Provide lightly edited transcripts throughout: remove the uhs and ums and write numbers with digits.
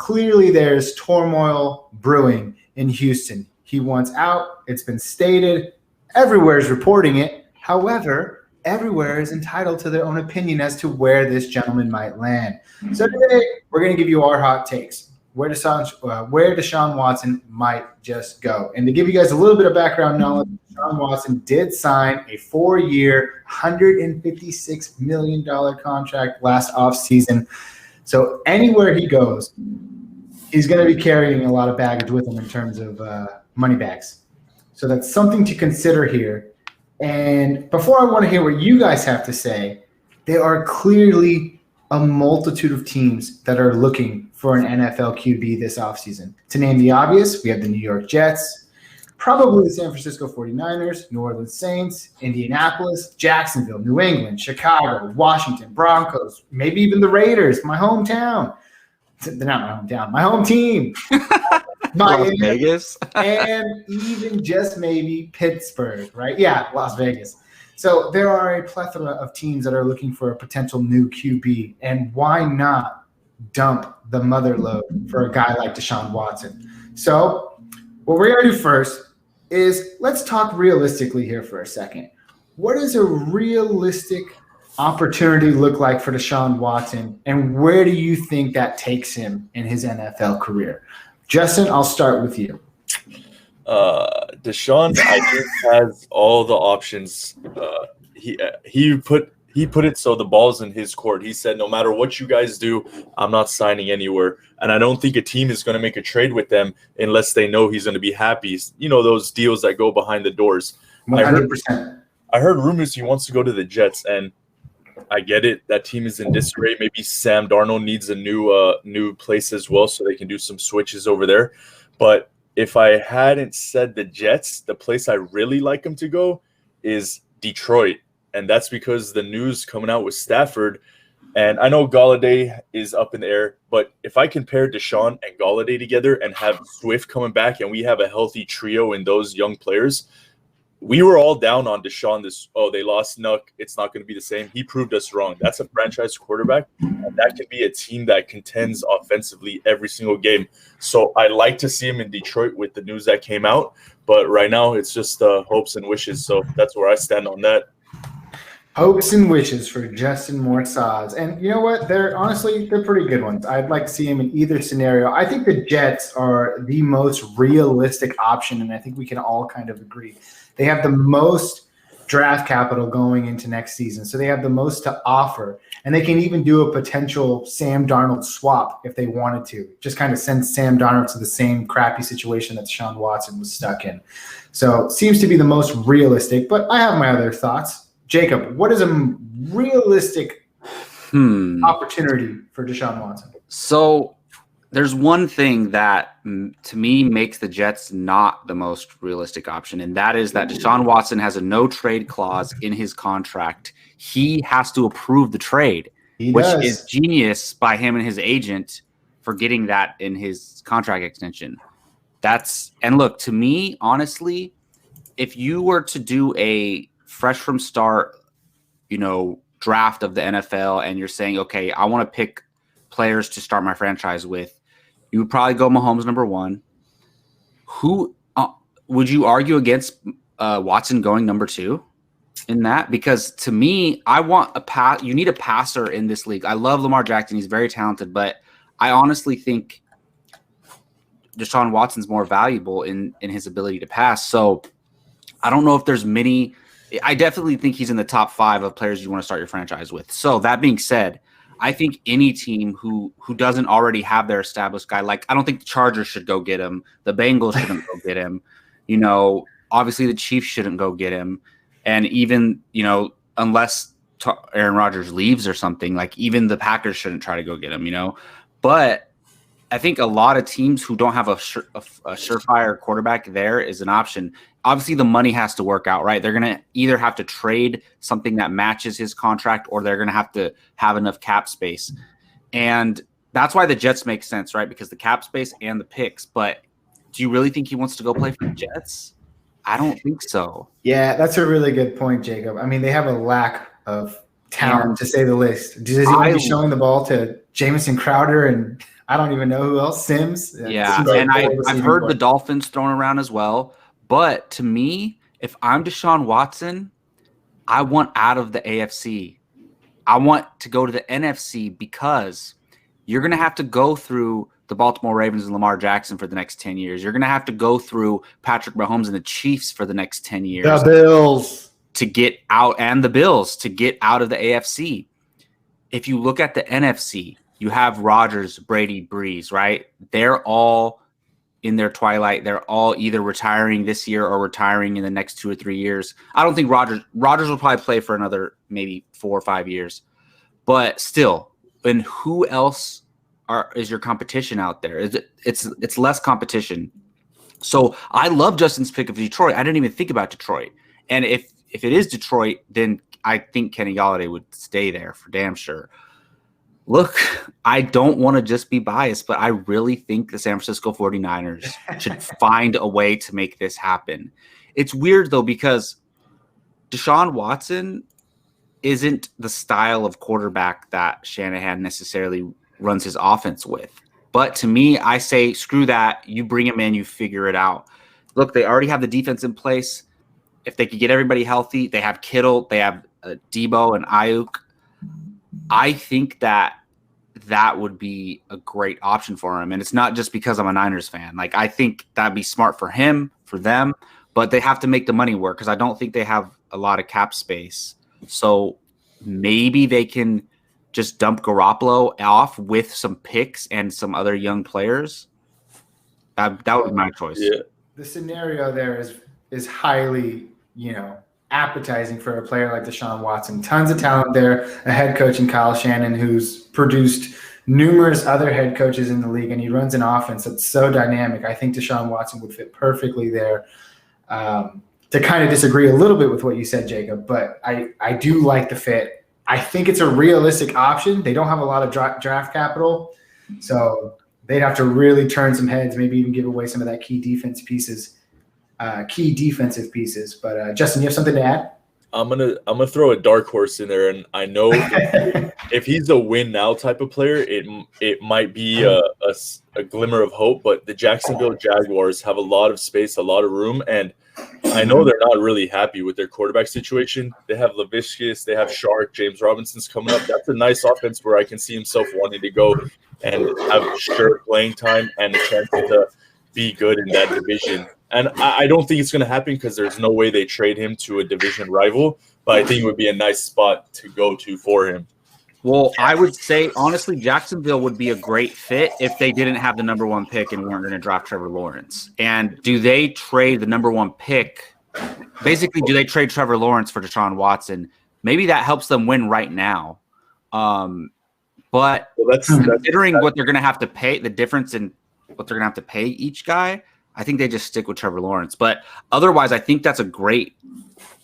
clearly there's turmoil brewing in Houston. He wants out. It's been stated. Everywhere is reporting it. However, everywhere is entitled to their own opinion as to where this gentleman might land. So today, we're going to give you our hot takes, where Deshaun Watson might just go. And to give you guys a little bit of background knowledge, Deshaun Watson did sign a 4-year, $156 million contract last offseason. So anywhere he goes, he's going to be carrying a lot of baggage with him in terms of money bags. So that's something to consider here. And before I want to hear what you guys have to say, there are clearly a multitude of teams that are looking for an NFL QB this offseason. To name the obvious, we have the New York Jets, probably the San Francisco 49ers, New Orleans Saints, Indianapolis, Jacksonville, New England, Chicago, Washington, Broncos, maybe even the Raiders, my hometown. They're not my hometown, my home team. Las Vegas. And even just maybe Pittsburgh, right? Yeah, Las Vegas. So there are a plethora of teams that are looking for a potential new QB. And why not dump the mother load for a guy like Deshaun Watson? So what we're going to do first is let's talk realistically here for a second. What does a realistic opportunity look like for Deshaun Watson, and where do you think that takes him in his NFL career? Justin, I'll start with you. Deshaun, I think, has all the options. He put it so the ball's in his court. He said, no matter what you guys do, I'm not signing anywhere. And I don't think a team is going to make a trade with them unless they know he's going to be happy. You know, those deals that go behind the doors. 100%. I heard rumors he wants to go to the Jets, and I get it. That team is in disarray. Maybe Sam Darnold needs a new place as well, so they can do some switches over there. But if I hadn't said the Jets, the place I really like him to go is Detroit. And that's because the news coming out with Stafford, and I know Galladay is up in the air, but if I compare Deshaun and Galladay together and have Swift coming back and we have a healthy trio in those young players, we were all down on Deshaun. They lost Nuck. It's not going to be the same. He proved us wrong. That's a franchise quarterback, and that could be a team that contends offensively every single game. So I'd like to see him in Detroit with the news that came out, but right now it's just hopes and wishes. So that's where I stand on that. Hopes and wishes for Justin Morsaz. And you know what? They're pretty good ones. I'd like to see him in either scenario. I think the Jets are the most realistic option, and I think we can all kind of agree. They have the most draft capital going into next season, so they have the most to offer. And they can even do a potential Sam Darnold swap if they wanted to. Just kind of send Sam Darnold to the same crappy situation that Deshaun Watson was stuck in. So it seems to be the most realistic, but I have my other thoughts. Jacob, what is a realistic opportunity for Deshaun Watson? So there's one thing that, to me, makes the Jets not the most realistic option, and that is that Deshaun Watson has a no-trade clause in his contract. He has to approve the trade, which is genius by him and his agent for getting that in his contract extension. And look, to me, honestly, if you were to do a fresh from start, draft of the NFL, and you're saying, okay, I want to pick players to start my franchise with, you would probably go Mahomes number one. Who would you argue against Watson going number two in that? Because to me, I want you need a passer in this league. I love Lamar Jackson. He's very talented, but I honestly think Deshaun Watson's more valuable in his ability to pass. So I don't know if there's many. I definitely think he's in the top 5 of players you want to start your franchise with. So that being said, I think any team who doesn't already have their established guy, like I don't think the Chargers should go get him. The Bengals shouldn't go get him. Obviously the Chiefs shouldn't go get him. And even, unless Aaron Rodgers leaves or something, like even the Packers shouldn't try to go get him, But I think a lot of teams who don't have a surefire quarterback there is an option. Obviously, the money has to work out, right? They're going to either have to trade something that matches his contract, or they're going to have enough cap space. And that's why the Jets make sense, right? Because the cap space and the picks. But do you really think he wants to go play for the Jets? I don't think so. Yeah, that's a really good point, Jacob. I mean, they have a lack of talent, to say the least. Does he want to be showing the ball to Jamison Crowder and I don't even know who else. Sims. Yeah, and I've heard the Dolphins thrown around as well. But to me, if I'm Deshaun Watson, I want out of the AFC. I want to go to the NFC because you're going to have to go through the Baltimore Ravens and Lamar Jackson for the next 10 years. You're going to have to go through Patrick Mahomes and the Chiefs for the next 10 years. The Bills. To get out, and the Bills to get out of the AFC. If you look at the NFC, you have Rodgers, Brady, Breeze, right? They're all in their twilight. They're all either retiring this year or retiring in the next 2 or 3 years. I don't think Rodgers will probably play for another maybe 4 or 5 years. But still, and who else is your competition out there? It's less competition. So I love Justin's pick of Detroit. I didn't even think about Detroit. And if it is Detroit, then I think Kenny Golladay would stay there for damn sure. Look, I don't want to just be biased, but I really think the San Francisco 49ers should find a way to make this happen. It's weird, though, because Deshaun Watson isn't the style of quarterback that Shanahan necessarily runs his offense with. But to me, I say, screw that. You bring him in, you figure it out. Look, they already have the defense in place. If they could get everybody healthy, they have Kittle, they have Debo and Ayuk. I think that would be a great option for him. And it's not just because I'm a Niners fan. Like, I think that'd be smart for him, for them, but they have to make the money work because I don't think they have a lot of cap space. So maybe they can just dump Garoppolo off with some picks and some other young players. That would be my choice. Yeah. The scenario there is highly, appetizing for a player like Deshaun Watson. Tons of talent there. A head coach in Kyle Shanahan who's produced numerous other head coaches in the league, and he runs an offense that's so dynamic. I think Deshaun Watson would fit perfectly there. To kind of disagree a little bit with what you said, Jacob, but I do like the fit. I think it's a realistic option. They don't have a lot of draft capital, so they'd have to really turn some heads, maybe even give away some of that key defensive pieces. But Justin, you have something to add? I'm gonna throw a dark horse in there, and I know if he's a win now type of player, it might be a glimmer of hope. But the Jacksonville Jaguars have a lot of space, a lot of room, and I know they're not really happy with their quarterback situation. They have Laviskis, they have Shark, James Robinson's coming up. That's a nice offense where I can see himself wanting to go and have sure playing time and a chance to be good in that division. And I don't think it's going to happen because there's no way they trade him to a division rival. But I think it would be a nice spot to go to for him. Well, I would say, honestly, Jacksonville would be a great fit if they didn't have the number 1 pick and weren't going to draft Trevor Lawrence. And do they trade the number 1 pick? Basically, do they trade Trevor Lawrence for Deshaun Watson? Maybe that helps them win right now. But considering what they're going to have to pay, the difference in what they're going to have to pay each guy, I think they just stick with Trevor Lawrence. But otherwise, I think that's a great –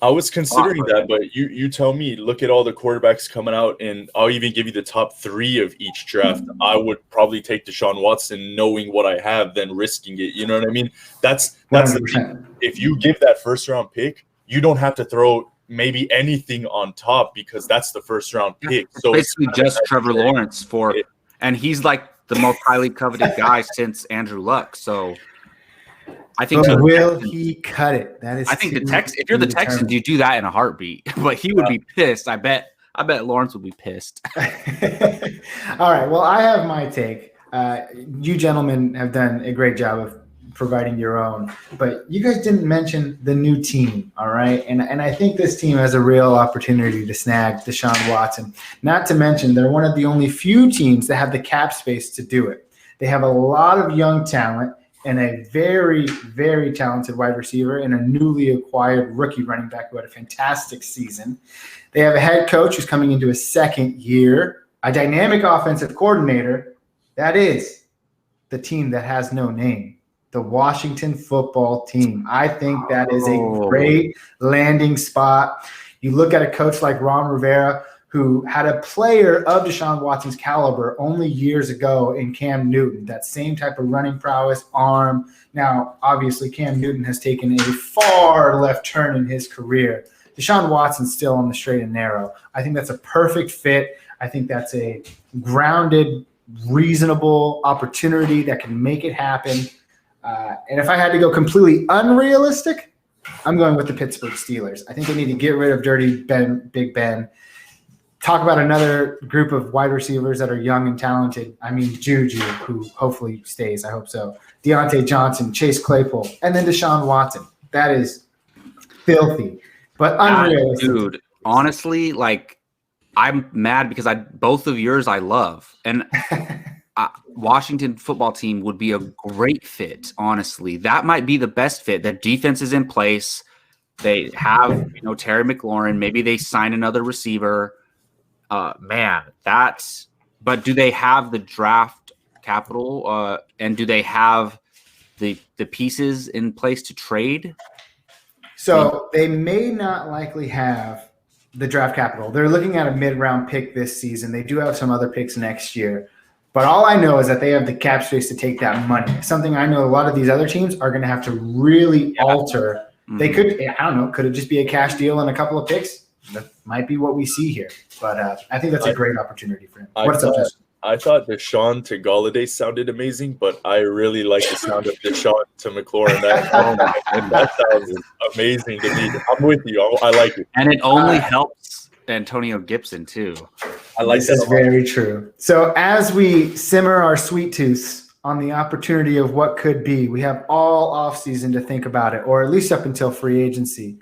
I was considering that, but you tell me, look at all the quarterbacks coming out, and I'll even give you the top 3 of each draft. I would probably take Deshaun Watson knowing what I have than risking it. You know what I mean? That's the thing. If you give that first-round pick, you don't have to throw maybe anything on top because that's the first-round pick. So basically just Trevor Lawrence and he's like the most highly coveted guy since Andrew Luck. So – I think will he cut it? That is. I think if you're the Texans, you do that in a heartbeat. But he would be pissed. I bet Lawrence would be pissed. All right. Well, I have my take. You gentlemen have done a great job of providing your own, but you guys didn't mention the new team. All right, and I think this team has a real opportunity to snag Deshaun Watson. Not to mention, they're one of the only few teams that have the cap space to do it. They have a lot of young talent and a very, very talented wide receiver and a newly acquired rookie running back who had a fantastic season. They have a head coach who's coming into his 2nd year, a dynamic offensive coordinator. That is the team that has no name, the Washington football team. I think that is a great landing spot. You look at a coach like Ron Rivera, who had a player of Deshaun Watson's caliber only years ago in Cam Newton, that same type of running prowess, arm. Now, obviously, Cam Newton has taken a far left turn in his career. Deshaun Watson's still on the straight and narrow. I think that's a perfect fit. I think that's a grounded reasonable opportunity that can make it happen. And if I had to go completely unrealistic, I'm going with the Pittsburgh Steelers. I think they need to get rid of Big Ben. Talk about another group of wide receivers that are young and talented. I mean, Juju, who hopefully stays. I hope so. Deontay Johnson, Chase Claypool, and then Deshaun Watson. That is filthy, but unrealistic. Dude, honestly, like, I'm mad because both of yours I love. And Washington football team would be a great fit, honestly. That might be the best fit. The defense is in place. They have, Terry McLaurin. Maybe they sign another receiver. But do they have the draft capital? And do they have the pieces in place to trade? So they may not likely have the draft capital. They're looking at a mid-round pick this season. They do have some other picks next year. But all I know is that they have the cap space to take that money. Something I know a lot of these other teams are going to have to really alter. Mm-hmm. They could, I don't know, could it just be a cash deal and a couple of picks? That might be what we see here. But I think that's a great opportunity for him. What's up, Justin? I thought Deshaun to Golladay sounded amazing, but I really like the sound of Deshaun to McLaurin. That sounds amazing to me. I'm with you. I like it. And it only helps Antonio Gibson, too. I like this is very true. So as we simmer our sweet tooths on the opportunity of what could be, we have all offseason to think about it, or at least up until free agency.